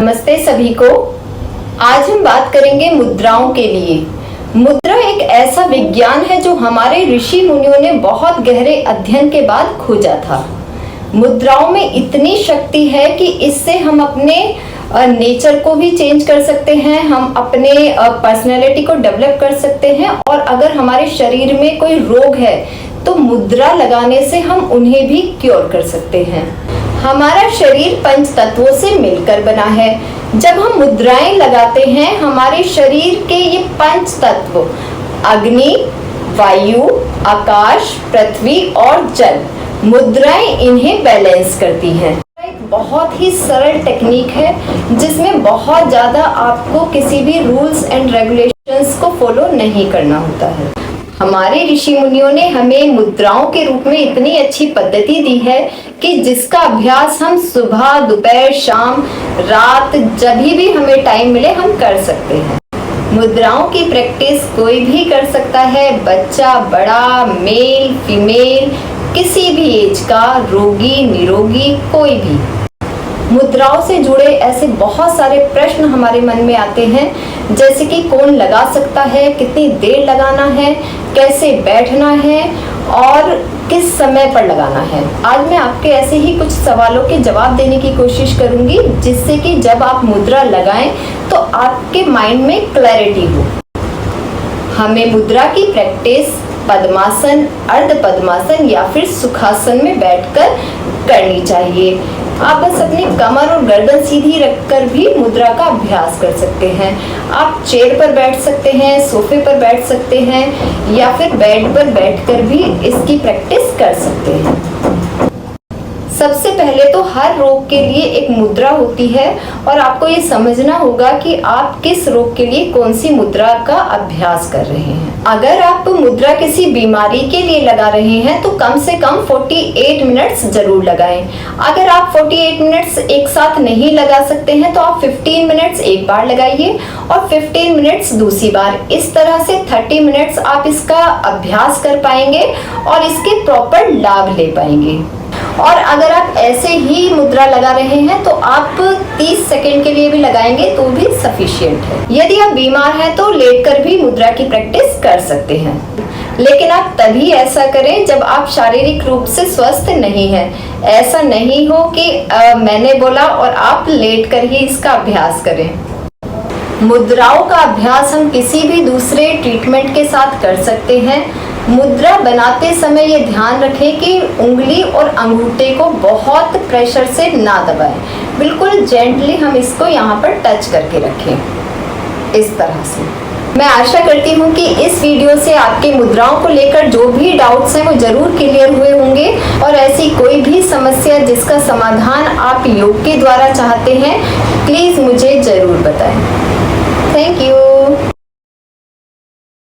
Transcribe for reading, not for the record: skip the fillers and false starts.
नमस्ते सभी को। आज हम बात करेंगे मुद्राओं के लिए। मुद्रा एक ऐसा विज्ञान है जो हमारे ऋषि मुनियों ने बहुत गहरे अध्ययन के बाद खोजा था। मुद्राओं में इतनी शक्ति है कि इससे हम अपने नेचर को भी चेंज कर सकते हैं, हम अपने पर्सनैलिटी को डेवलप कर सकते हैं, और अगर हमारे शरीर में कोई रोग है तो मुद्रा लगाने से हम उन्हें भी क्योर कर सकते हैं। हमारा शरीर पंच तत्वों से मिलकर बना है। जब हम मुद्राएं लगाते हैं, हमारे शरीर के ये पंच तत्व अग्नि, वायु, आकाश, पृथ्वी और जल, मुद्राएं इन्हें बैलेंस करती हैं। एक बहुत ही सरल टेक्निक है जिसमें बहुत ज्यादा आपको किसी भी रूल्स एंड रेगुलेशंस को फॉलो नहीं करना होता है। हमारे ऋषि मुनियों ने हमें मुद्राओं के रूप में इतनी अच्छी पद्धति दी है कि जिसका अभ्यास हम सुबह, दोपहर, शाम, रात, जब भी हमें टाइम मिले हम कर सकते हैं। मुद्राओं की प्रैक्टिस कोई भी कर सकता है, बच्चा, बड़ा, मेल, फीमेल, किसी भी एज का, रोगी, निरोगी, कोई भी। मुद्राओं से जुड़े ऐसे बहुत सारे प्रश्न हमारे मन में आते हैं, जैसे कि कौन लगा सकता है, कितनी देर लगाना है, कैसे बैठना है और किस समय पर लगाना है। आज मैं आपके ऐसे ही कुछ सवालों के जवाब देने की कोशिश करूंगी, जिससे कि जब आप मुद्रा लगाएं तो आपके माइंड में क्लैरिटी हो। हमें मुद्रा की प्रैक्टिस पद्मासन, अर्ध पद्मासन या फिर सुखासन में बैठकर करनी चाहिए। आप बस अपनी कमर और गर्दन सीधी रखकर भी मुद्रा का अभ्यास कर सकते हैं। आप चेयर पर बैठ सकते हैं, सोफे पर बैठ सकते हैं या फिर बेड पर बैठकर भी इसकी प्रैक्टिस कर सकते हैं। सबसे पहले तो हर रोग के लिए एक मुद्रा होती है और आपको ये समझना होगा कि आप किस रोग के लिए कौन सी मुद्रा का अभ्यास कर रहे हैं। अगर आप मुद्रा किसी बीमारी के लिए लगा रहे हैं तो कम से कम 48 मिनट्स जरूर लगाएं। अगर आप 48 मिनट्स एक साथ नहीं लगा सकते हैं तो आप 15 मिनट्स एक बार लगाइए और 15 मिनट्स दूसरी बार। इस तरह से 30 मिनट्स आप इसका अभ्यास कर पाएंगे और इसके प्रॉपर लाभ ले पाएंगे। और अगर आप ऐसे ही मुद्रा लगा रहे हैं तो आप 30 सेकंड के लिए भी लगाएंगे तो भी सफिशिएंट है। यदि आप बीमार हैं तो लेटकर भी मुद्रा की प्रैक्टिस कर सकते हैं, लेकिन आप तभी ऐसा करें जब आप शारीरिक रूप से स्वस्थ नहीं हैं। ऐसा नहीं हो कि मैंने बोला और आप लेटकर ही इसका अभ्यास करें। मुद्राओं का अभ्यास हम किसी भी दूसरे ट्रीटमेंट के साथ कर सकते हैं। मुद्रा बनाते समय ये ध्यान रखें कि उंगली और अंगूठे को बहुत प्रेशर से ना दबाएं। बिल्कुल जेंटली हम इसको यहाँ पर टच करके रखें, इस तरह से। मैं आशा करती हूँ कि इस वीडियो से आपके मुद्राओं को लेकर जो भी डाउट्स हैं वो जरूर क्लियर हुए होंगे, और ऐसी कोई भी समस्या जिसका समाधान आप योग के द्वारा चाहते हैं, प्लीज़ मुझे ज़रूर बताएं। Thank you.